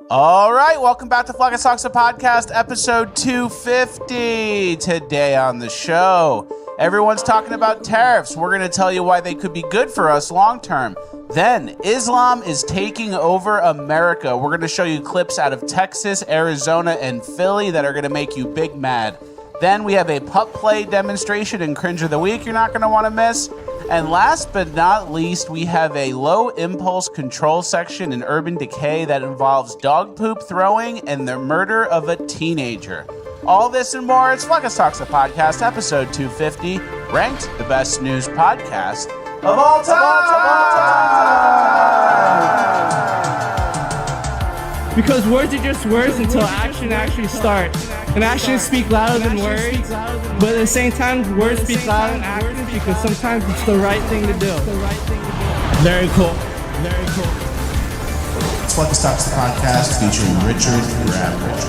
All right, welcome back to Flock of Sox, podcast, episode 250. Today on the show, everyone's talking about tariffs. We're going to tell you why they could be good for us long term. Then, Islam is taking over America. We're going to show you clips out of Texas, Arizona, and Philly that are going to make you big mad. Then we have a pup play demonstration and cringe of the week you're not going to want to miss. And last but not least, we have a low impulse control section in Urban Decay that involves dog poop throwing and the murder of a teenager. All this and more, it's Flock of Sox, the podcast, episode 250, ranked the best news podcast of all time! Because words are just words until action actually starts. And actions speak louder than words, but at the same time, words speak louder than actions because sometimes it's the right thing to do. Very cool. Very cool. It's Flock of Sox, the podcast, featuring Richard Rabbit.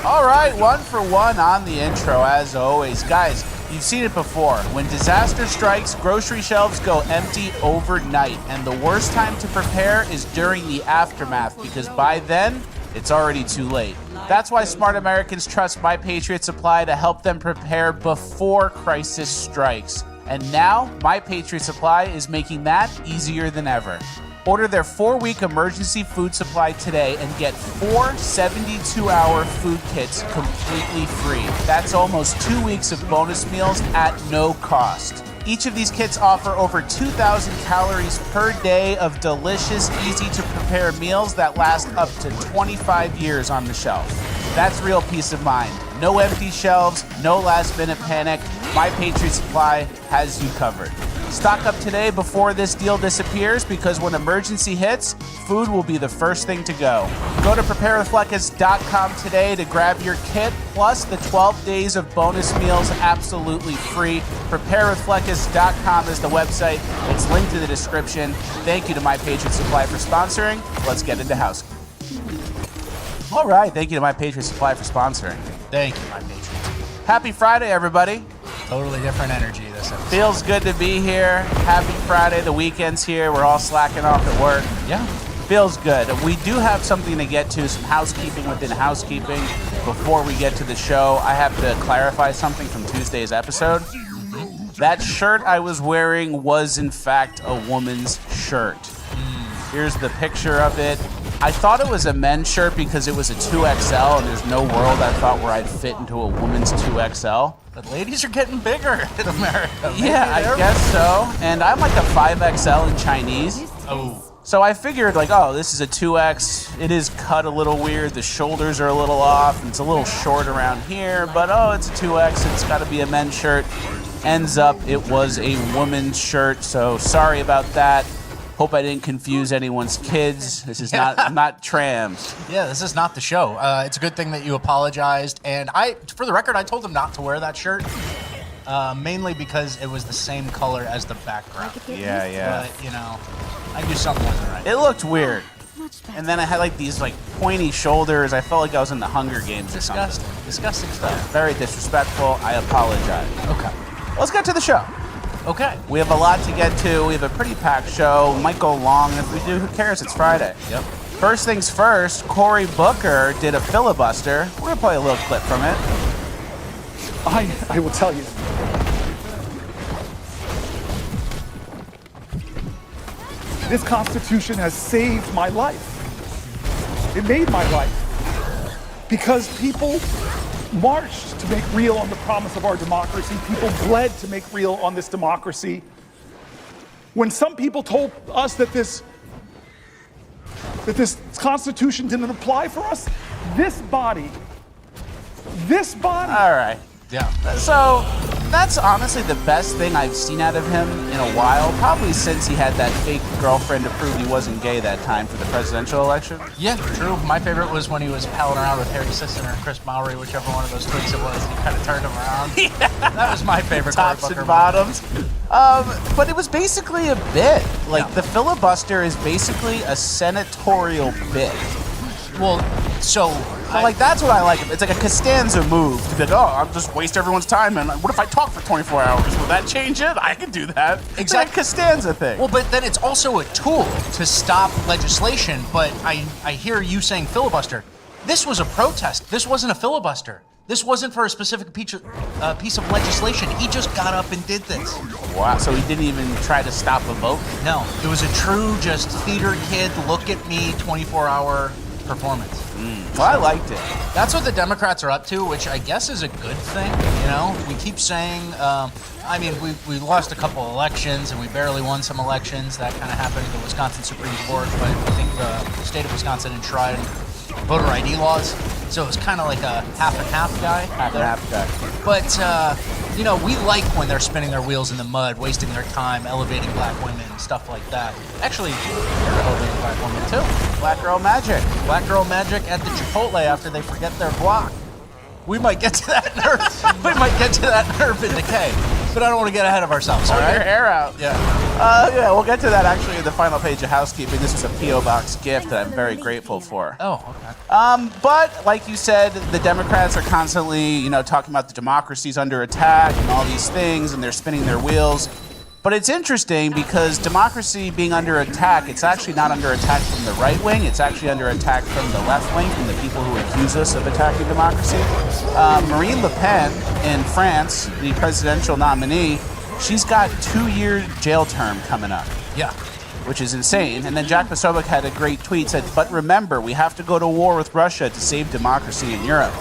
All right, one for one on the intro, as always. Guys, you've seen it before. When disaster strikes, grocery shelves go empty overnight. And the worst time to prepare is during the aftermath, because by then, it's already too late. That's why smart Americans trust My Patriot Supply to help them prepare before crisis strikes. And now, My Patriot Supply is making that easier than ever. Order their 4-week emergency food supply today and get 4 72-hour food kits completely free. That's almost 2 weeks of bonus meals at no cost. Each of these kits offer over 2,000 calories per day of delicious, easy-to-prepare meals that last up to 25 years on the shelf. That's real peace of mind. No empty shelves, no last-minute panic. My Patriot Supply has you covered. Stock up today before this deal disappears, because when emergency hits, food will be the first thing to go. Go to preparewithfleckus.com today to grab your kit, plus the 12 days of bonus meals absolutely free. Preparewithfleckus.com is the website. It's linked in the description. Thank you to My Patriot Supply for sponsoring. Let's get into housekeeping. All right, thank you to My Patriot Supply for sponsoring. Thank you, My Patriot. Happy Friday, everybody. Totally different energy this episode. Feels good to be here. Happy Friday. The weekend's here. We're all slacking off at work. Yeah. Feels good. We do have something to get to, some housekeeping within housekeeping. Before we get to the show, I have to clarify something from Tuesday's episode. That shirt I was wearing was, in fact, a woman's shirt. Here's the picture of it. I thought it was a men's shirt because it was a 2XL, and there's no world I thought where I'd fit into a woman's 2XL. But ladies are getting bigger in America. Yeah, I guess so. And I'm like a 5XL in Chinese. Oh. So I figured, like, oh, this is a 2X. It is cut a little weird. The shoulders are a little off. And it's a little short around here. But, oh, it's a 2X. It's got to be a men's shirt. Ends up, it was a woman's shirt. So sorry about that. Hope I didn't confuse anyone's kids. This is not trams. Yeah, this is not the show. It's a good thing that you apologized. And for the record, I told him not to wear that shirt. Mainly because it was the same color as the background. Yeah. But, I knew something wasn't right. It looked weird. And then I had like these like pointy shoulders. I felt like I was in the Hunger Games or something. Disgusting stuff. Very disrespectful. I apologize. Okay. Let's get to the show. Okay. We have a lot to get to. We have a pretty packed show. Might go long. If we do, who cares? It's Friday. Yep. First things first, Cory Booker did a filibuster. We're going to play a little clip from it. I will tell you. This Constitution has saved my life. It made my life. Because people marched to make real on the promise of our democracy. People bled to make real on this democracy. When some people told us that this Constitution didn't apply for us, this body. All right. Yeah. So that's honestly the best thing I've seen out of him in a while, probably since he had that fake girlfriend to prove he wasn't gay that time for the presidential election. Yeah, true. My favorite was when he was palling around with Harry Sissener and Chris Mowry, whichever one of those tweets it was, and he kind of turned him around. Yeah. That was my favorite. Tops Cory Booker and bottoms. But it was basically a bit. Like, the filibuster is basically a senatorial bit. Well, So, But like that's what I like. It's like a Costanza move to be like, oh, I'll just waste everyone's time. And what if I talk for 24 hours? Will that change it? I can do that. It's like a Costanza thing. well, but then it's also a tool to stop legislation. But I hear you saying filibuster. This was a protest. This wasn't a filibuster. This wasn't for a specific piece of legislation. He just got up and did this. Wow. So he didn't even try to stop a vote? No, it was a true just theater kid, look at me, 24-hour performance. Well, I liked it. That's what the Democrats are up to, which I guess is a good thing. You know, we keep saying, I mean, we lost a couple elections and we barely won some elections. That kind of happened at the Wisconsin Supreme Court, but I think the state of Wisconsin enshrined voter ID laws. So it was kind of like a half and half guy. Half and half guy. But, you know, we like when they're spinning their wheels in the mud, wasting their time, elevating black women, stuff like that. Actually, they're elevating black women too. Black girl magic. Black girl magic at the Chipotle after they forget their block. We might get to that nerve. We might get to that nerve in decay. But I don't want to get ahead of ourselves, all Pull your right? hair out. Yeah. Yeah, we'll get to that actually in the final page of housekeeping. This is a P.O. Box gift that I'm very grateful for. Oh, okay. But like you said, the Democrats are constantly, you know, talking about the democracy's under attack and all these things, and they're spinning their wheels. But it's interesting because democracy being under attack, it's actually not under attack from the right wing. It's actually under attack from the left wing, from the people who accuse us of attacking democracy. Marine Le Pen in France, the presidential nominee, she's got 2-year jail term coming up. Yeah. Which is insane. And then Jack Posobiec had a great tweet, said, but remember, we have to go to war with Russia to save democracy in Europe.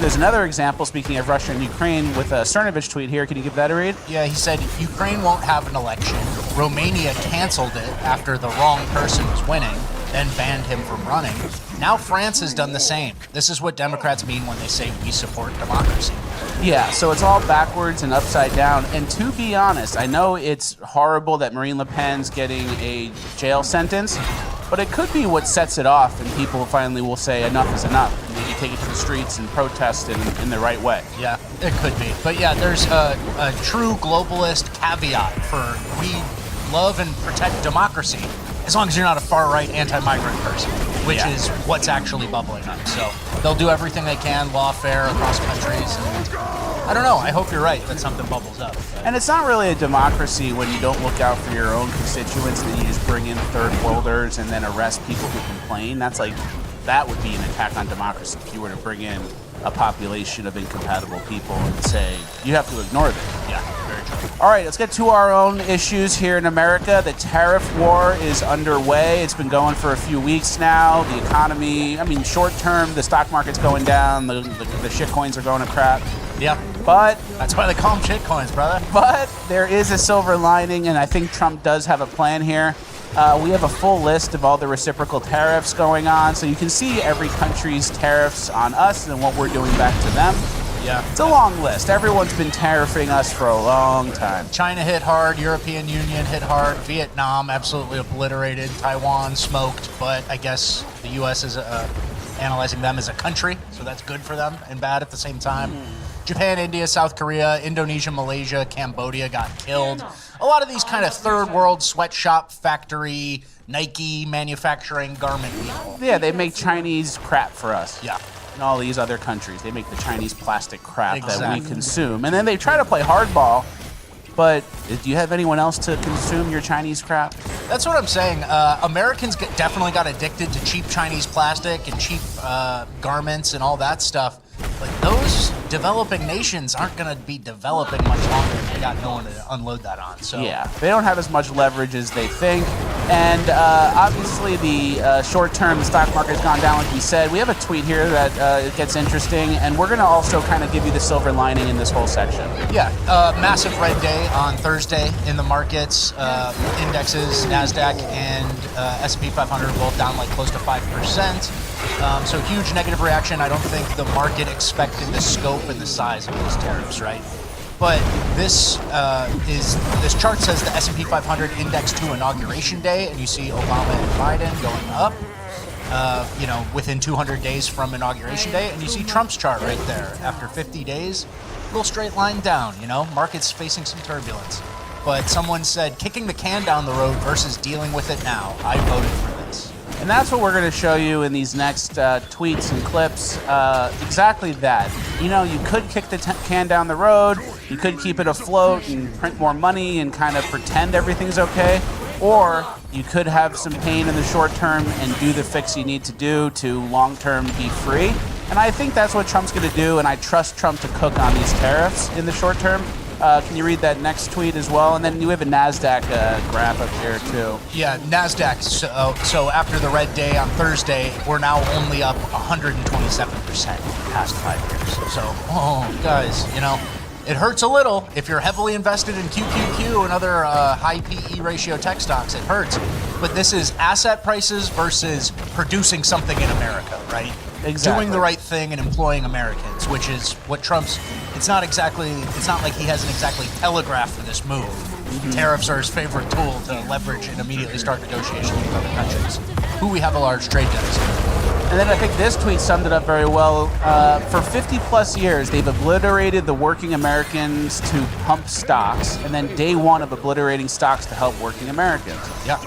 There's another example, speaking of Russia and Ukraine, with a Cernovich tweet here. Can you give that a read? Yeah, he said Ukraine won't have an election. Romania canceled it after the wrong person was winning, then banned him from running. Now France has done the same. This is what Democrats mean when they say we support democracy. Yeah, so it's all backwards and upside down. And to be honest, I know it's horrible that Marine Le Pen's getting a jail sentence, but it could be what sets it off, and people finally will say enough is enough, and maybe take it to the streets and protest in the right way. Yeah, it could be. But yeah, there's a true globalist caveat for we love and protect democracy as long as you're not a far-right anti-migrant person, which is what's actually bubbling up. So they'll do everything they can, lawfare across countries. And I don't know. I hope you're right that something bubbles up. And it's not really a democracy when you don't look out for your own constituents and you just bring in third worlders and then arrest people who complain. That would be an attack on democracy if you were to bring in a population of incompatible people and say, you have to ignore them. Yeah, very true. All right, let's get to our own issues here in America. The tariff war is underway. It's been going for a few weeks now. The economy, I mean, short term, the stock market's going down. The shit coins are going to crap. Yeah. But That's why they call them shit coins, brother. But there is a silver lining, and I think Trump does have a plan here. We have a full list of all the reciprocal tariffs going on, so you can see every country's tariffs on us and what we're doing back to them. Yeah. It's a long list. Everyone's been tariffing us for a long time. China hit hard, European Union hit hard, Vietnam absolutely obliterated, Taiwan smoked, but I guess the U.S. is analyzing them as a country, so that's good for them and bad at the same time. Japan, India, South Korea, Indonesia, Malaysia, Cambodia got killed. A lot of these kind of third world sweatshop factory, Nike manufacturing garment people. Yeah, they make Chinese crap for us. Yeah. In all these other countries, they make the Chinese plastic crap that Exactly. we consume. And then they try to play hardball, but do you have anyone else to consume your Chinese crap? That's what I'm saying. Americans definitely got addicted to cheap Chinese plastic and cheap garments and all that stuff. But those developing nations aren't going to be developing much longer. They got no one to unload that on. So Yeah, they don't have as much leverage as they think. And obviously the short term, the stock market has gone down like we said. We have a tweet here that it gets interesting, and we're going to also kind of give you the silver lining in this whole section. Yeah, massive red day on Thursday in the markets. Indexes, NASDAQ and S&P 500 are both down like close to 5%. So huge negative reaction. I don't think the market expected the scope and the size of these tariffs, right? But this chart says the S&P 500 index to inauguration day, and you see Obama and Biden going up, within 200 days from inauguration day, and you see Trump's chart right there. After 50 days, little straight line down. Market's facing some turbulence. But someone said, kicking the can down the road versus dealing with it now. I voted for this. And that's what we're going to show you in these next tweets and clips. Exactly that. You know, you could kick the can down the road, you could keep it afloat and print more money and kind of pretend everything's okay, or you could have some pain in the short term and do the fix you need to do to long term be free. And I think that's what Trump's going to do, and I trust Trump to cook on these tariffs in the short term. Can you read that next tweet as well? And then you have a NASDAQ graph up here too. Yeah, NASDAQ. So after the red day on Thursday, we're now only up 127% in the past 5 years. So, guys, you know, it hurts a little. If you're heavily invested in QQQ and other high PE ratio tech stocks, it hurts. But this is asset prices versus producing something in America, right? Exactly. Doing the right thing and employing Americans, which is what Trump's. It's not like he hasn't exactly telegraphed for this move. Tariffs are his favorite tool to leverage and immediately start negotiations with other countries who we have a large trade deficit. And then I think this tweet summed it up very well. For 50 plus years, they've obliterated the working Americans to pump stocks, and then day one of obliterating stocks to help working Americans. Yeah.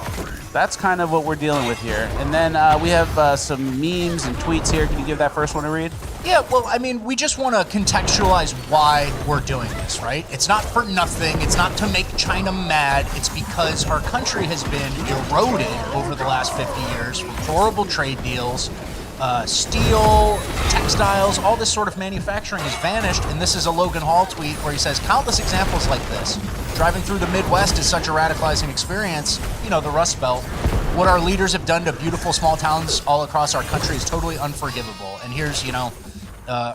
That's kind of what we're dealing with here. And then we have some memes and tweets here. Can you give that first one a read? Yeah, well, I mean, we just want to contextualize why we're doing this, right? It's not for nothing. It's not to make China mad. It's because our country has been eroded over the last 50 years from horrible trade deals. Steel, textiles, all this sort of manufacturing has vanished, and this is a Logan Hall tweet where he says, countless examples like this. Driving through the Midwest is such a radicalizing experience, you know, the Rust Belt. What our leaders have done to beautiful small towns all across our country is totally unforgivable. And here's, you know,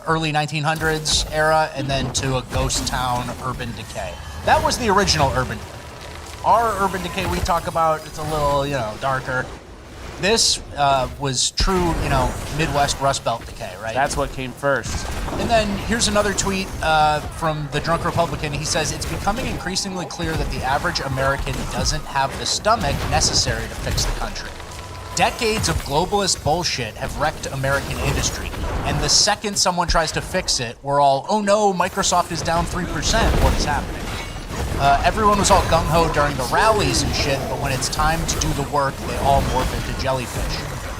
early 1900s era, and then to a ghost town urban decay. That was the original urban decay. Our urban decay we talk about, it's a little, you know, darker. This was true, you know, Midwest Rust Belt decay, right? That's what came first. And then here's another tweet from the Drunk Republican. He says, it's becoming increasingly clear that the average American doesn't have the stomach necessary to fix the country. Decades of globalist bullshit have wrecked American industry. And the second someone tries to fix it, we're all, oh no, Microsoft is down 3%. What is happening? Everyone was all gung-ho during the rallies and shit, but when it's time to do the work, they all morph into jellyfish.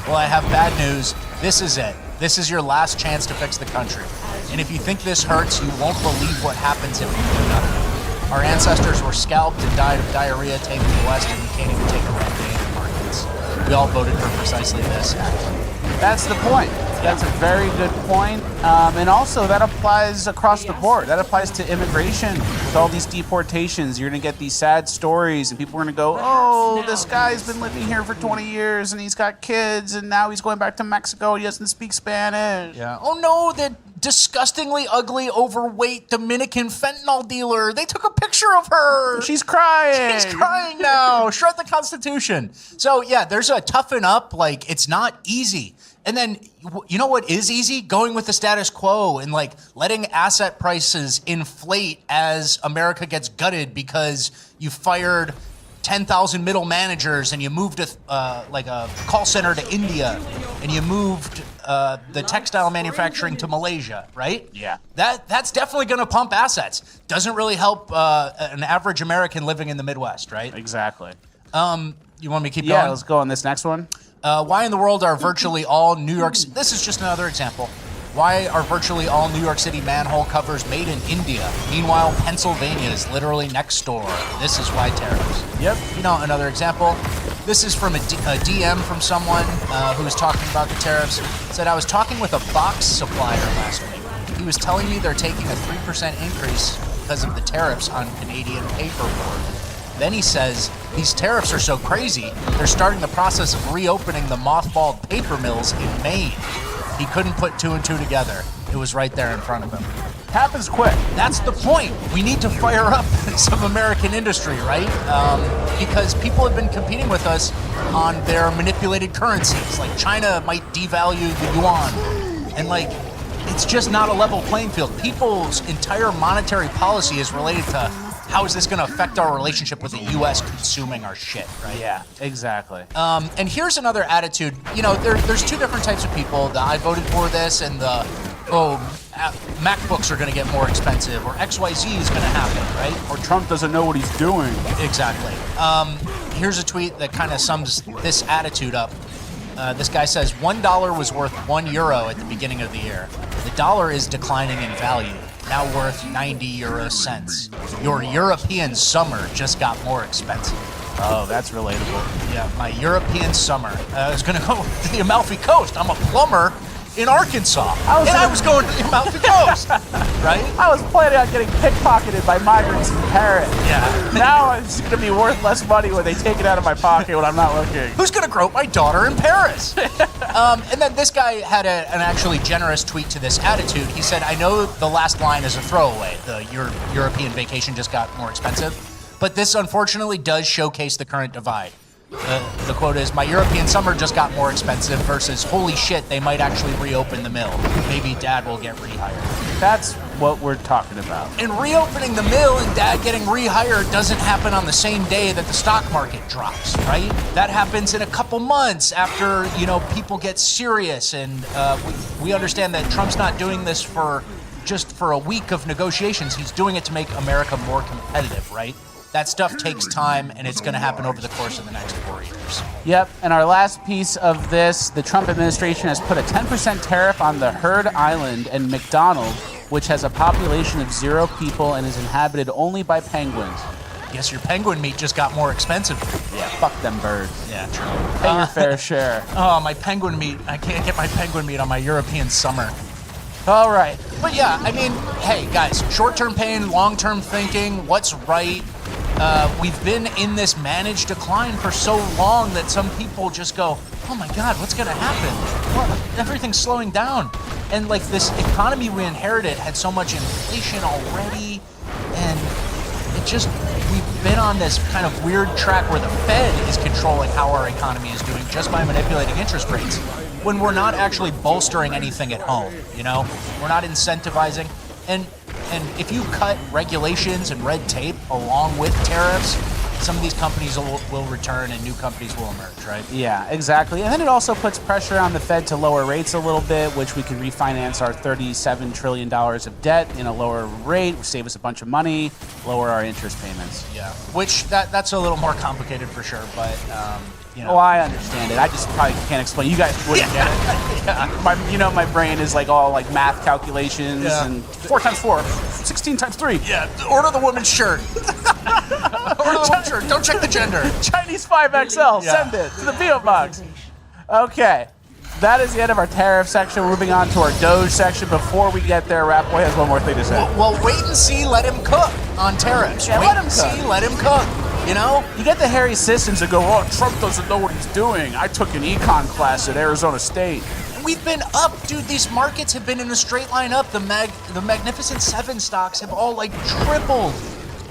Well, I have bad news. This is it. This is your last chance to fix the country. And if you think this hurts, you won't believe what happens if we do nothing. Our ancestors were scalped and died of diarrhea taken to the West, and we can't even take a red day in the markets. We all voted for precisely this, actually. That's the point. That's a very good point. And also, that applies across the board. That applies to immigration. With all these deportations, you're going to get these sad stories, and people are going to go, oh, this guy's been living here for 20 years, and he's got kids, and now he's going back to Mexico, and he doesn't speak Spanish. Yeah. Oh, no, that disgustingly ugly, overweight Dominican fentanyl dealer. They took a picture of her. She's crying. She's crying now. Shred the Constitution. So, yeah, there's a toughen up. Like, it's not easy. And then, you know what is easy? Going with the status quo and, like, letting asset prices inflate as America gets gutted because you fired 10,000 middle managers and you moved a call center to India and you moved the textile manufacturing to Malaysia, right? Yeah. That's definitely going to pump assets. Doesn't really help an average American living in the Midwest, right? Exactly. You want me to keep going? Yeah, let's go on this next one. Why in the world are virtually all New York... This is just another example. Why are virtually all New York City manhole covers made in India? Meanwhile, Pennsylvania is literally next door. This is why tariffs. Yep. You know, another example. This is from a DM from someone who was talking about the tariffs. Said, I was talking with a box supplier last week. He was telling me they're taking a 3% increase because of the tariffs on Canadian paperboard. Then he says, these tariffs are so crazy, they're starting the process of reopening the mothballed paper mills in Maine. He couldn't put two and two together. It was right there in front of him. Happens quick. That's the point. We need to fire up some American industry, right? Because people have been competing with us on their manipulated currencies. Like China might devalue the yuan. And like, it's just not a level playing field. People's entire monetary policy is related to how is this going to affect our relationship with the U.S. consuming our shit, right? Yeah, exactly. And here's another attitude. You know, there's two different types of people. The I voted for this and the, MacBooks are going to get more expensive or XYZ is going to happen, right? Or Trump doesn't know what he's doing. Exactly. Here's a tweet that kind of sums this attitude up. This guy says $1 was worth €1 at the begining of the year. The dollar is declining in value, now worth 90 euro cents. Your European summer just got more expensive. Oh, that's relatable. Yeah, my European summer. I was going to go to the Amalfi Coast. I'm a plumber in Arkansas. I was going to the Amalfi Coast, right? I was planning on getting pickpocketed by migrants in Paris. Yeah. Now it's going to be worth less money when they take it out of my pocket when I'm not looking. Who's going to grope my daughter in Paris? And then this guy had an actually generous tweet to this attitude. He said, I know the last line is a throwaway. The European vacation just got more expensive. But this unfortunately does showcase the current divide. The quote is, my European summer just got more expensive versus, holy shit, they might actually reopen the mill. Maybe dad will get rehired. That's what we're talking about. And reopening the mill and dad getting rehired doesn't happen on the same day that the stock market drops, right? That happens in a couple months after, people get serious. And we understand that Trump's not doing this just for a week of negotiations. He's doing it to make America more competitive, right? That stuff takes time, and it's going to happen over the course of the next 4 years. Yep, and our last piece of this, the Trump administration has put a 10% tariff on the Heard Island and McDonald, which has a population of 0 people and is inhabited only by penguins. Guess your penguin meat just got more expensive. Yeah, fuck them birds. Yeah, true. Pay your fair share. Oh, my penguin meat. I can't get my penguin meat on my European summer. All right. But yeah, I mean, hey, guys, short-term pain, long-term thinking, what's right? We've been in this managed decline for so long that some people just go, oh my God, what's going to happen? Well, everything's slowing down. And like this economy we inherited had so much inflation already. And we've been on this kind of weird track where the Fed is controlling how our economy is doing just by manipulating interest rates when we're not actually bolstering anything at home, We're not incentivizing. And if you cut regulations and red tape along with tariffs, some of these companies will return and new companies will emerge, right? Yeah, exactly. And then it also puts pressure on the Fed to lower rates a little bit, which we can refinance our $37 trillion of debt in a lower rate, save us a bunch of money, lower our interest payments. Yeah, which that's a little more complicated for sure, but Oh, I understand it. I just probably can't explain. You guys wouldn't get it. Yeah. My brain is like all like math calculations and 4 times 4, 16 times 3. Yeah, order the woman's shirt. Order the woman's shirt. Don't check the gender. Chinese 5XL. Yeah. Send it to the PO box. Okay. That is the end of our tariff section. We're moving on to our Doge section. Before we get there, Rapboy has one more thing to say. Well, wait and see. Let him cook on tariffs. Yeah, wait let him and cook. see. Let him cook. You get the Harry Sissons that go, oh, Trump doesn't know what he's doing. I took an econ class at Arizona State. We've been up, dude. These markets have been in a straight line up. The Magnificent Seven stocks have all like tripled.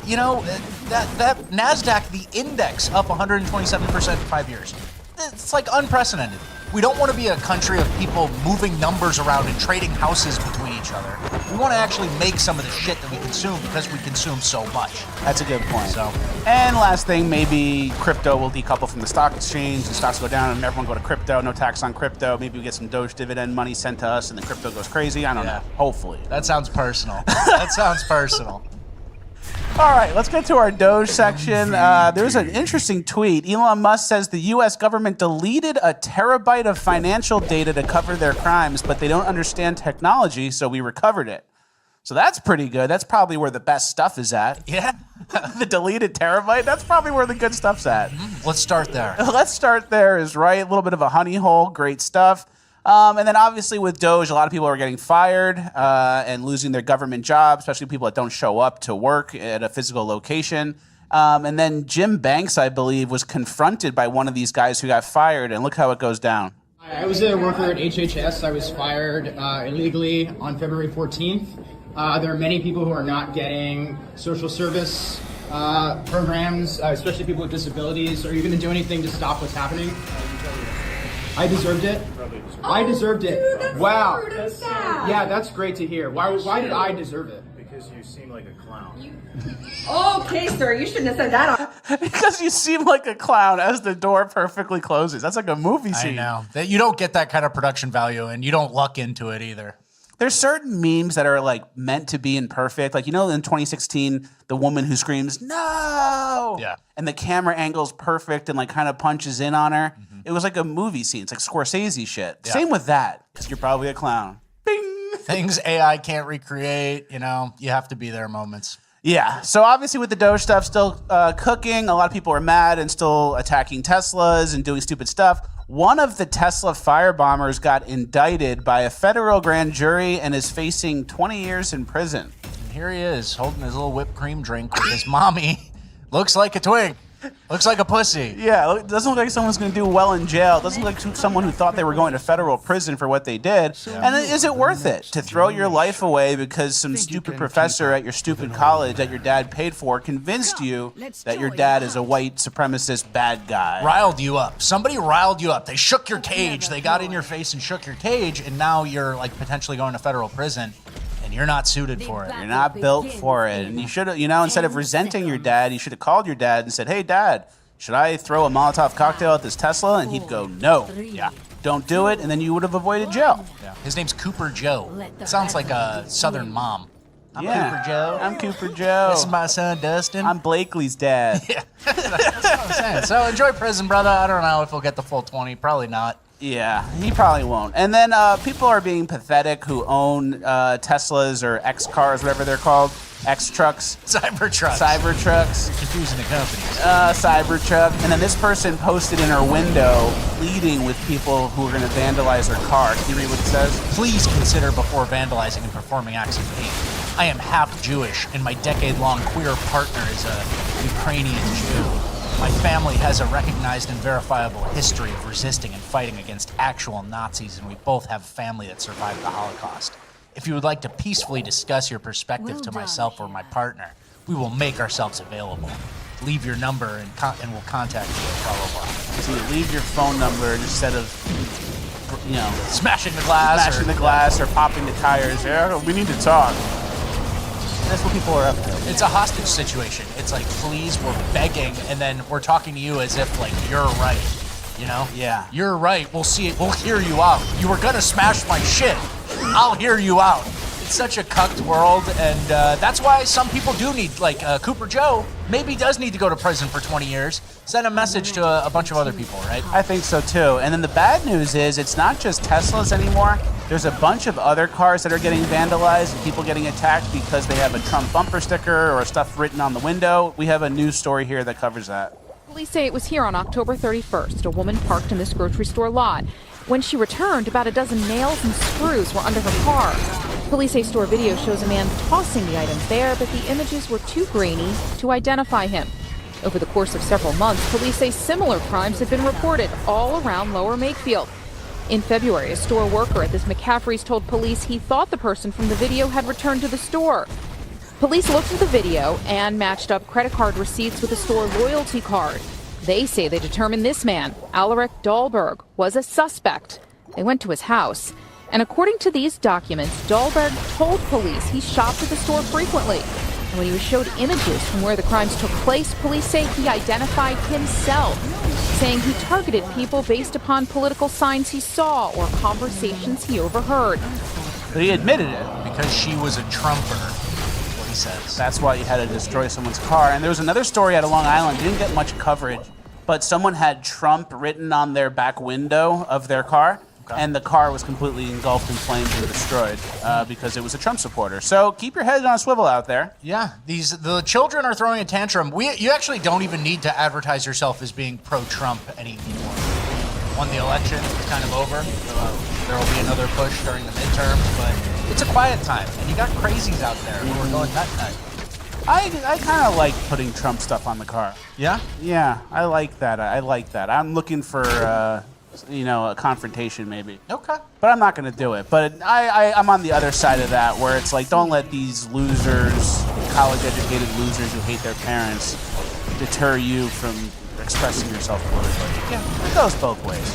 That NASDAQ, the index, up 127% in 5 years. It's like unprecedented. We don't want to be a country of people moving numbers around and trading houses between each other. We want to actually make some of the shit that we consume because we consume so much. That's a good point. So, and last thing, maybe crypto will decouple from the stock exchange and stocks go down and everyone go to crypto, no tax on crypto. Maybe we get some Doge dividend money sent to us and the crypto goes crazy. I don't know. Hopefully. that sounds personal. That sounds personal. All right, let's get to our Doge section. There's an interesting tweet. Elon Musk says the U.S. government deleted a terabyte of financial data to cover their crimes, but they don't understand technology, so we recovered it. So that's pretty good. That's probably where the best stuff is at. Yeah. The deleted terabyte, that's probably where the good stuff's at. Let's start there. Let's start there is right. A little bit of a honey hole, great stuff. And then obviously with Doge, a lot of people are getting fired and losing their government jobs, especially people that don't show up to work at a physical location. And then Jim Banks, I believe, was confronted by one of these guys who got fired, and look how it goes down. I was a worker at HHS. I was fired illegally on February 14th. There are many people who are not getting social service programs, especially people with disabilities. Are you going to do anything to stop what's happening? I deserved it. I deserved it. Dude, wow. That's so sad. Yeah, that's great to hear. Why did I deserve it? Because you seem like a clown. Okay, sir, you shouldn't have said that. Because you seem like a clown as the door perfectly closes. That's like a movie scene. I know. You don't get that kind of production value, and you don't luck into it either. There's certain memes that are like meant to be imperfect. Like, in 2016, the woman who screams, no! Yeah. And the camera angle's perfect and like kind of punches in on her. Mm-hmm. It was like a movie scene. It's like Scorsese shit. Yeah. Same with that. You're probably a clown. Bing. Things AI can't recreate, you know, you have to be there moments. Yeah, so obviously with the Doge stuff still cooking, a lot of people are mad and still attacking Teslas and doing stupid stuff. One of the Tesla firebombers got indicted by a federal grand jury and is facing 20 years in prison. And here he is, holding his little whipped cream drink with his mommy. Looks like a twig. Looks like a pussy. Yeah, it doesn't look like someone's going to do well in jail. It doesn't look like someone who thought they were going to federal prison for what they did. Yeah. And is it worth it to throw your life away because some stupid professor at your stupid college that your dad paid for convinced you that your dad is a white supremacist bad guy? Riled you up. Somebody riled you up. They shook your cage. They got in your face and shook your cage, and now you're like potentially going to federal prison. You're not suited for it. You're not built for it. And you should have, you know, instead of resenting your dad, you should have called your dad and said, hey, Dad, should I throw a Molotov cocktail at this Tesla? And he'd go, no. Yeah. Don't do it. And then you would have avoided jail. Yeah. His name's Cooper Joe. It sounds like a Southern mom. I'm Cooper Joe. I'm Cooper Joe. This is my son, Dustin. I'm Blakely's dad. Yeah. That's what I'm saying. So enjoy prison, brother. I don't know if he'll get the full 20. Probably not. Yeah, he probably won't. And then people are being pathetic who own Teslas or X cars, whatever they're called. X trucks. Cybertrucks. Cybertrucks. You're confusing the companies. Cybertruck. And then this person posted in her window pleading with people who are going to vandalize her car. Can you read what it says? Please consider before vandalizing and performing acts of hate. I am half Jewish, and my decade-long queer partner is a Ukrainian Jew. My family has a recognized and verifiable history of resisting and fighting against actual Nazis, and we both have family that survived the Holocaust. If you would like to peacefully discuss your perspective to myself or my partner, we will make ourselves available. Leave your number and we'll contact you, blah, blah, blah. So you leave your phone number instead of, you know, smashing the glass or popping the tires. Yeah, we need to talk. That's what people are up to. It's a hostage situation. It's like, please, we're begging, and then we're talking to you as if, like, you're right, you know? Yeah. You're right. We'll see it. We'll hear you out. You were going to smash my shit. I'll hear you out. It's such a cucked world, and that's why some people do need, like Cooper Joe, maybe does need to go to prison for 20 years. Send a message to a bunch of other people, right? I think so, too. And then the bad news is it's not just Teslas anymore. There's a bunch of other cars that are getting vandalized and people getting attacked because they have a Trump bumper sticker or stuff written on the window. We have a news story here that covers that. Police say it was here on October 31st. A woman parked in this grocery store lot. When she returned, about a dozen nails and screws were under her car. Police say store video shows a man tossing the items there, but the images were too grainy to identify him. Over the course of several months, police say similar crimes have been reported all around Lower Makefield. In February, a store worker at this McCaffrey's told police he thought the person from the video had returned to the store. Police looked at the video and matched up credit card receipts with a store loyalty card. They say they determined this man, Alaric Dahlberg, was a suspect. They went to his house. And according to these documents, Dahlberg told police he shopped at the store frequently. And when he was showed images from where the crimes took place, police say he identified himself, saying he targeted people based upon political signs he saw or conversations he overheard. But he admitted it. Because she was a Trumper, what he says. That's why you had to destroy someone's car. And there was another story out of Long Island. It didn't get much coverage, but someone had Trump written on their back window of their car. Okay. And the car was completely engulfed in flames and destroyed because it was a Trump supporter. So keep your head on a swivel out there. Yeah, the children are throwing a tantrum. You actually don't even need to advertise yourself as being pro-Trump anymore. Won the election, it's kind of over. There will be another push during the midterms, but it's a quiet time. And you got crazies out there who are going nut-nut. I kind of like putting Trump stuff on the car. Yeah? Yeah, I like that. I'm looking for... a confrontation maybe. Okay. But I'm not going to do it. But I'm on the other side of that where it's like, don't let these losers, college-educated losers who hate their parents, deter you from expressing yourself politically. Yeah. It goes both ways.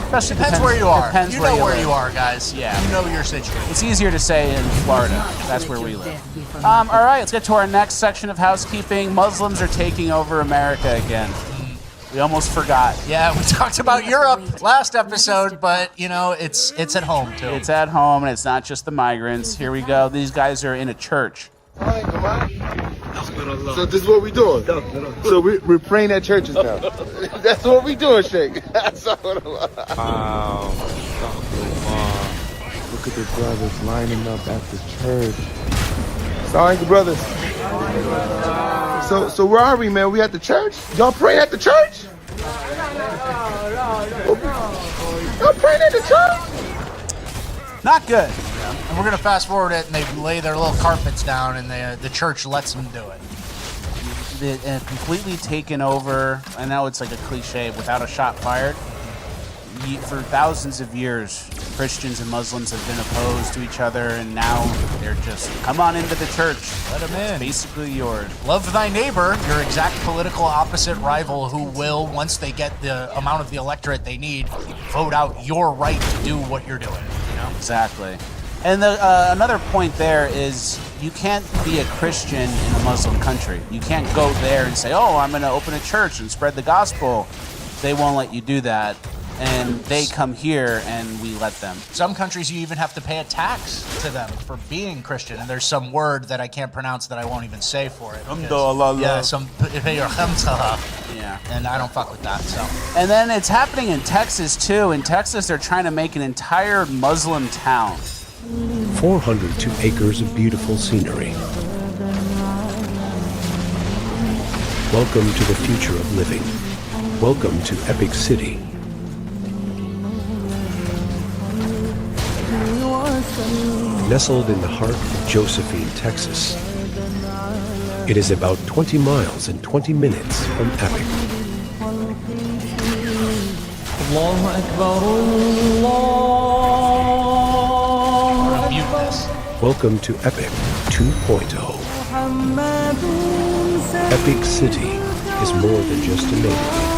Especially depends where you are. Depends you know where live. You are, guys. Yeah. You know your situation. It's easier to say in Florida. That's where we live. All right, let's get to our next section of housekeeping. Muslims are taking over America again. We almost forgot. Yeah, we talked about Europe last episode, but, you know, it's at home, too. It's at home, and it's not just the migrants. Here we go. These guys are in a church. So this is what we doing. So we're praying at churches now. That's what we doing, Sheikh. Wow. Look at the brothers lining up at the church. Sorry, brothers. So where are we, man? We at the church? Y'all praying at the church? Y'all praying at the church? Not good. And we're gonna fast forward it, and they lay their little carpets down, and the church lets them do it. Completely taken over. I know it's like a cliche, without a shot fired. For thousands of years, Christians and Muslims have been opposed to each other, and now they're just, come on into the church. Let them in. It's basically yours. Love thy neighbor, your exact political opposite rival, who will, once they get the amount of the electorate they need, vote out your right to do what you're doing. You know? Exactly. And another point there is you can't be a Christian in a Muslim country. You can't go there and say, oh, I'm going to open a church and spread the gospel. They won't let you do that. And they come here and we let them. Some countries you even have to pay a tax to them for being Christian, and there's some word that I can't pronounce that I won't even say for it. Yeah, Yeah. And I don't fuck with that. So. And then it's happening in Texas too. In Texas, they're trying to make an entire Muslim town. 402 acres of beautiful scenery. Welcome to the future of living. Welcome to Epic City. Nestled in the heart of Josephine, Texas. It is about 20 miles and 20 minutes from Epic. Welcome to Epic 2.0. Epic City is more than just a neighborhood.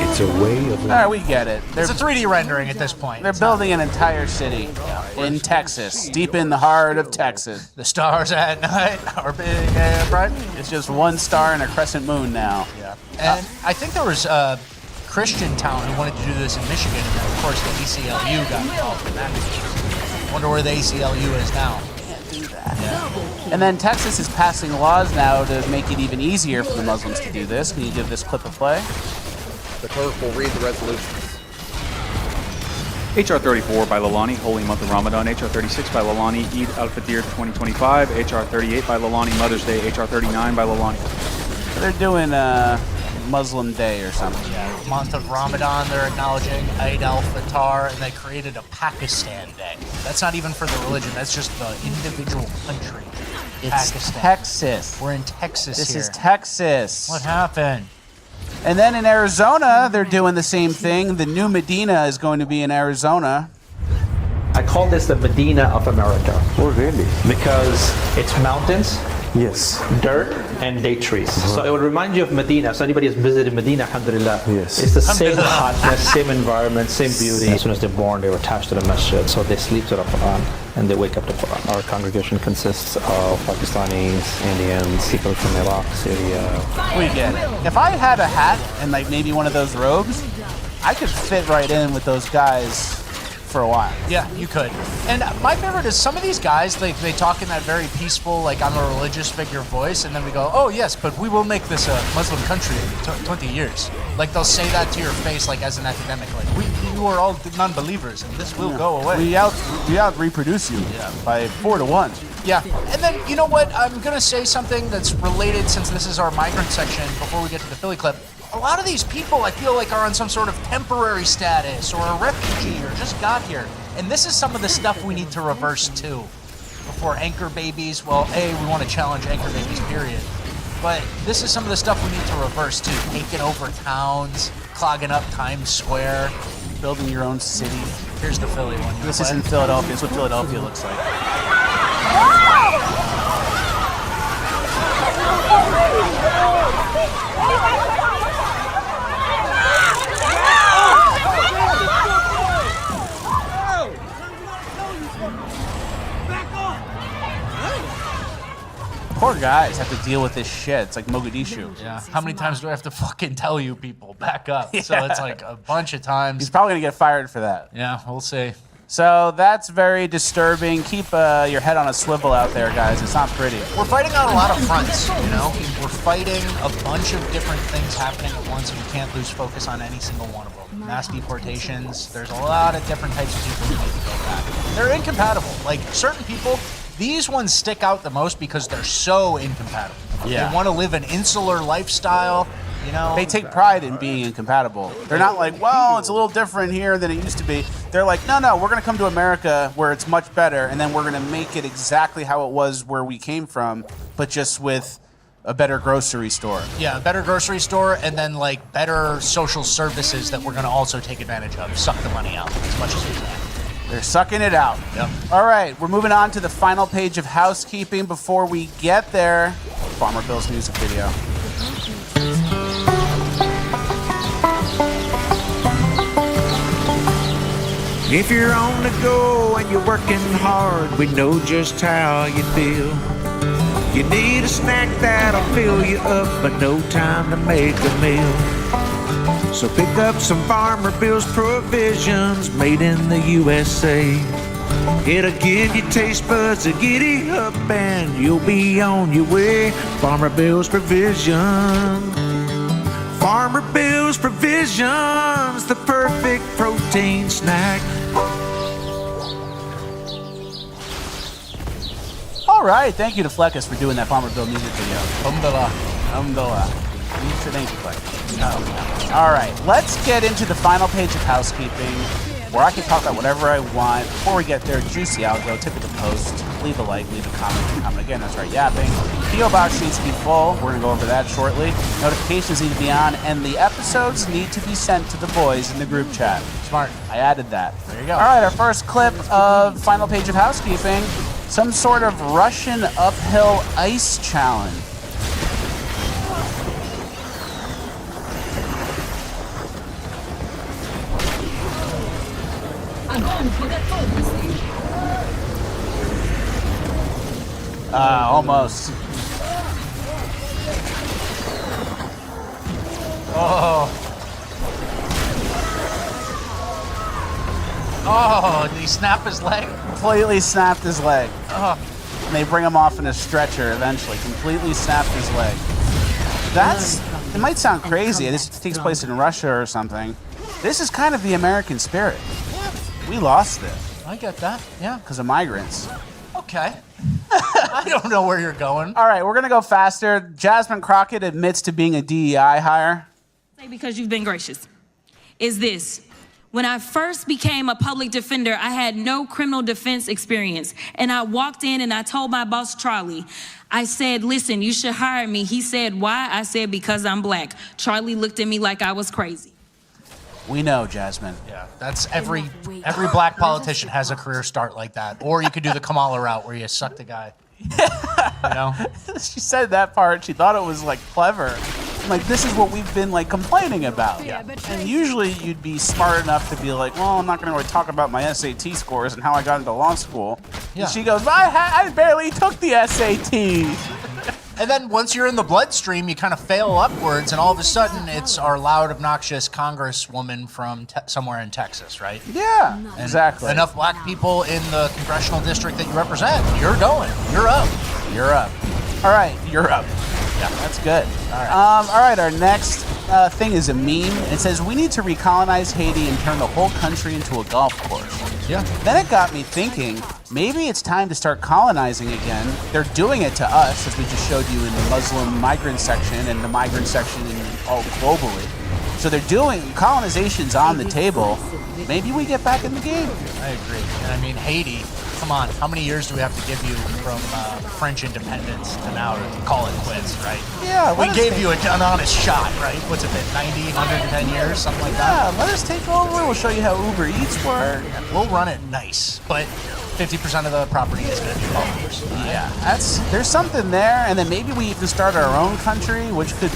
It's a way of life. All right, we get it. It's a 3D rendering at this point. They're building an entire city in Texas, deep in the heart of Texas. The stars at night are big and bright. It's just one star and a crescent moon now. Yeah. And I think there was a Christian town who wanted to do this in Michigan, and then of course the ACLU got involved in that. Wonder where the ACLU is now. Can't do that. Yeah. And then Texas is passing laws now to make it even easier for the Muslims to do this. Can you give this clip a play? The clerk will read the resolutions. H.R. 34 by Lalani, Holy Month of Ramadan. H.R. 36 by Lalani, Eid al-Fitr 2025. H.R. 38 by Lalani, Mother's Day. H.R. 39 by Lalani. They're doing Muslim Day or something. Yeah, month of Ramadan, they're acknowledging Eid al-Fitr, and they created a Pakistan Day. That's not even for the religion, that's just the individual country. It's Pakistan. Texas. We're in Texas This here. is Texas. What happened? And then in Arizona, they're doing the same thing. The new Medina is going to be in Arizona. I call this the Medina of America. Oh, really? Because it's mountains, Yes. dirt, and date trees. So it would remind you of Medina. So anybody has visited Medina, alhamdulillah. Yes. It's the same hotness, same environment, same beauty. As soon as they're born, they were attached to the masjid. So they sleep to the Quran and they wake up to Quran. Our congregation consists of Pakistanis, Indians, people from Iraq, Syria. We get it. If I had a hat and like maybe one of those robes, I could fit right in with those guys for a while. Yeah, you could. And my favorite is some of these guys, they talk in that very peaceful, like I'm a religious figure voice, and then we go, oh yes, but we will make this a Muslim country in 20 years. Like they'll say that to your face, like as an academic, like you are all non-believers, and this will go away. We out reproduce you by 4 to 1. Yeah, and then you know what? I'm gonna say something that's related since this is our migrant section. Before we get to the Philly clip. A lot of these people, I feel like, are on some sort of temporary status or a refugee or just got here. And this is some of the stuff we need to reverse too. Before anchor babies, well, we want to challenge anchor babies, period. But this is some of the stuff we need to reverse too. Taking over towns, clogging up Times Square, building your own city. Here's the Philly one. This is in Philadelphia. This is what Philadelphia looks like. Poor guys have to deal with this shit. It's like Mogadishu. Yeah. How many times do I have to fucking tell you people, back up? Yeah. So it's like a bunch of times. He's probably going to get fired for that. Yeah, we'll see. So that's very disturbing. Keep your head on a swivel out there, guys. It's not pretty. We're fighting on a lot of fronts, you know? We're fighting a bunch of different things happening at once, and we can't lose focus on any single one of them. Mass deportations, there's a lot of different types of people who need to go back. They're incompatible. Like, certain people, these ones stick out the most because they're so incompatible. Yeah. They want to live an insular lifestyle. You know, they take pride in being incompatible. They're not like, well, it's a little different here than it used to be. They're like, no, we're going to come to America where it's much better, and then we're going to make it exactly how it was where we came from, but just with a better grocery store. Yeah, a better grocery store, and then like better social services that we're going to also take advantage of. Suck the money out as much as we can. They're sucking it out. Yep. All right, we're moving on to the final page of housekeeping. Before we get there, Farmer Bill's music video. If you're on the go and you're working hard, we know just how you feel. You need a snack that'll fill you up, but no time to make a meal. So pick up some Farmer Bill's provisions made in the USA. It'll give you taste buds to giddy up and you'll be on your way. Farmer Bill's Provision. Farmer Bill's Provisions, the perfect protein snack. All right, thank you to Fleckus for doing that Farmer Bill music video. Alhamdulillah. Thank you, Fleckus. All right, let's get into the final page of housekeeping, where I can talk about whatever I want. Before we get there, juicy outro, tip of the post, leave a like, leave a comment again, that's right, yapping. P.O. Box needs to be full, we're gonna go over that shortly. Notifications need to be on, and the episodes need to be sent to the boys in the group chat. Smart. I added that. There you go. All right, our first clip of final page of housekeeping, some sort of Russian uphill ice challenge. Almost. Oh, did he snap his leg? Completely snapped his leg. Oh. And they bring him off in a stretcher eventually. Completely snapped his leg. It might sound crazy. This takes place in Russia or something. This is kind of the American spirit. We lost it. I get that, yeah. Because of migrants. Okay. I don't know where you're going. All right, we're going to go faster. Jasmine Crockett admits to being a DEI hire. Because you've been gracious, is this. When I first became a public defender, I had no criminal defense experience. And I walked in and I told my boss, Charlie, I said, listen, you should hire me. He said, why? I said, because I'm black. Charlie looked at me like I was crazy. We know, Jasmine. Yeah, that's every black politician has a career start like that. Or you could do the Kamala route where you suck the guy. You know? She said that part. She thought it was like clever. Like, this is what we've been like complaining about. Yeah. And usually you'd be smart enough to be like, well, I'm not going to really talk about my SAT scores and how I got into law school. Yeah. And she goes, I barely took the SATs. And then once you're in the bloodstream, you kind of fail upwards, and all of a sudden it's our loud, obnoxious congresswoman from somewhere in Texas, right? Yeah, and exactly. Enough black people in the congressional district that you represent. You're going. You're up. You're up. All right, you're up. Yeah, that's good. All right, our next thing is a meme. It says, we need to recolonize Haiti and turn the whole country into a golf course. Yeah. Then it got me thinking, maybe it's time to start colonizing again. They're doing it to us, as we just showed you in the Muslim migrant section and the migrant section all globally. So they're doing, colonization's on the table. Maybe we get back in the game. I agree. And I mean, Haiti, come on, how many years do we have to give you from French independence to now to call it quits, right? Yeah. We gave you an honest shot, right? What's it been, 90, 110 years, something like that? Yeah, let us take over. We'll show you how Uber Eats work. We'll run it nice, but 50% of the property is going to be ours. Yeah, there's something there, and then maybe we even start our own country, which could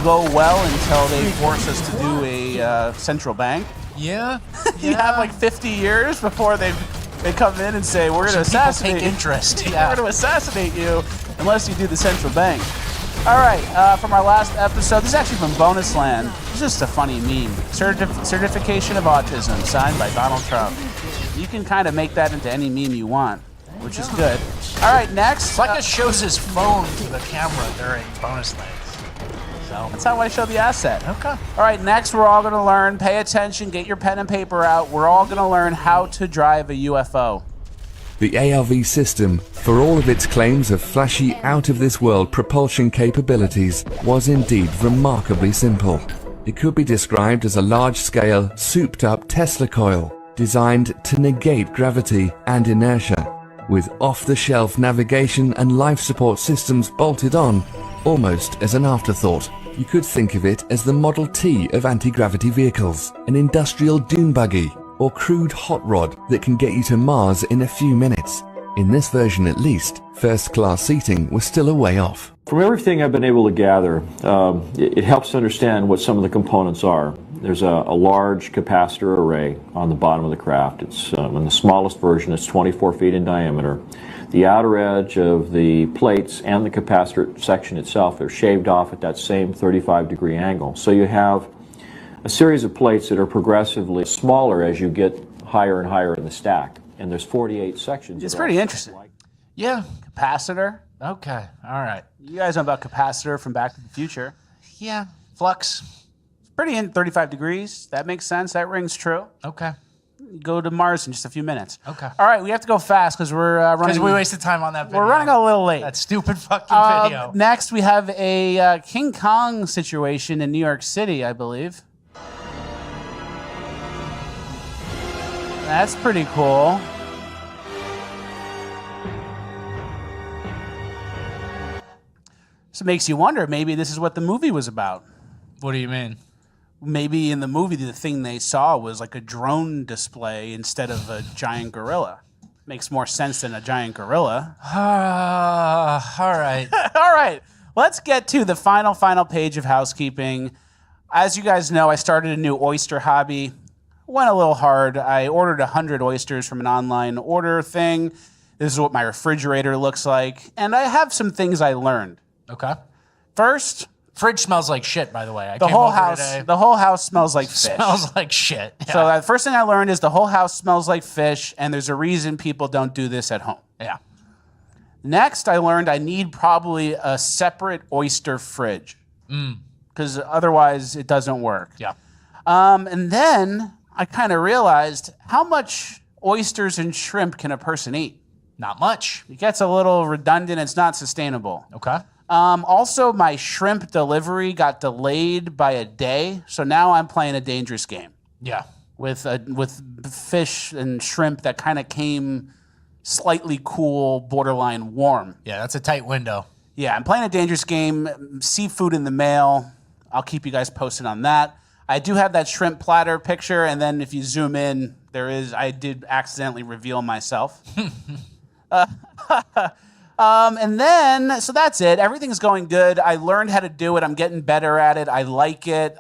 go well until they force us to do a central bank. Yeah. You have like 50 years before they come in and say, we're going to assassinate take interest. Yeah. We're going to assassinate you unless you do the central bank. All right, from our last episode, this is actually from Bonus Land. It's just a funny meme. Certification of autism, signed by Donald Trump. You can kind of make that into any meme you want, which is good. All right, next. Flecka shows his phone to the camera during bonus lanes. So that's how I show the asset. Okay. All right, next we're all going to learn, pay attention, get your pen and paper out. We're all going to learn how to drive a UFO. The ARV system, for all of its claims of flashy, out-of-this-world propulsion capabilities, was indeed remarkably simple. It could be described as a large-scale, souped-up Tesla coil, designed to negate gravity and inertia, with off-the-shelf navigation and life support systems bolted on, almost as an afterthought. You could think of it as the Model T of anti-gravity vehicles, an industrial dune buggy, or crude hot rod that can get you to Mars in a few minutes. In this version at least, first-class seating was still a way off. From everything I've been able to gather, it helps to understand what some of the components are. There's a large capacitor array on the bottom of the craft. It's in the smallest version, it's 24 feet in diameter. The outer edge of the plates and the capacitor section itself, they're shaved off at that same 35-degree angle. So you have a series of plates that are progressively smaller as you get higher and higher in the stack. And there's 48 sections. It's pretty interesting. Yeah. Capacitor. Okay. All right. You guys know about capacitor from Back to the Future. Yeah. Flux. It's pretty in 35 degrees. That makes sense. That rings true. Okay. Go to Mars in just a few minutes. Okay. All right, we have to go fast because we're running. Because we wasted time on that video. We're running a little late. That stupid fucking video. Next, we have a King Kong situation in New York City, I believe. That's pretty cool. So it makes you wonder, maybe this is what the movie was about. What do you mean? Maybe in the movie, the thing they saw was like a drone display instead of a giant gorilla. Makes more sense than a giant gorilla. All right. All right. Let's get to the final page of housekeeping. As you guys know, I started a new oyster hobby. Went a little hard. I ordered 100 oysters from an online order thing. This is what my refrigerator looks like. And I have some things I learned. Okay. First, fridge smells like shit, by the way. the whole house smells like fish. Smells like shit. Yeah. So the first thing I learned is the whole house smells like fish, and there's a reason people don't do this at home. Yeah. Next, I learned I need probably a separate oyster fridge because otherwise it doesn't work. Yeah. And then I kind of realized how much oysters and shrimp can a person eat? Not much. It gets a little redundant. It's not sustainable. Okay. Also, my shrimp delivery got delayed by a day, so now I'm playing a dangerous game. Yeah. With fish and shrimp that kind of came slightly cool, borderline warm. Yeah, that's a tight window. Yeah, I'm playing a dangerous game. Seafood in the mail. I'll keep you guys posted on that. I do have that shrimp platter picture, and then if you zoom in, I did accidentally reveal myself. And then, so that's it. Everything's going good. I learned how to do it. I'm getting better at it. I like it.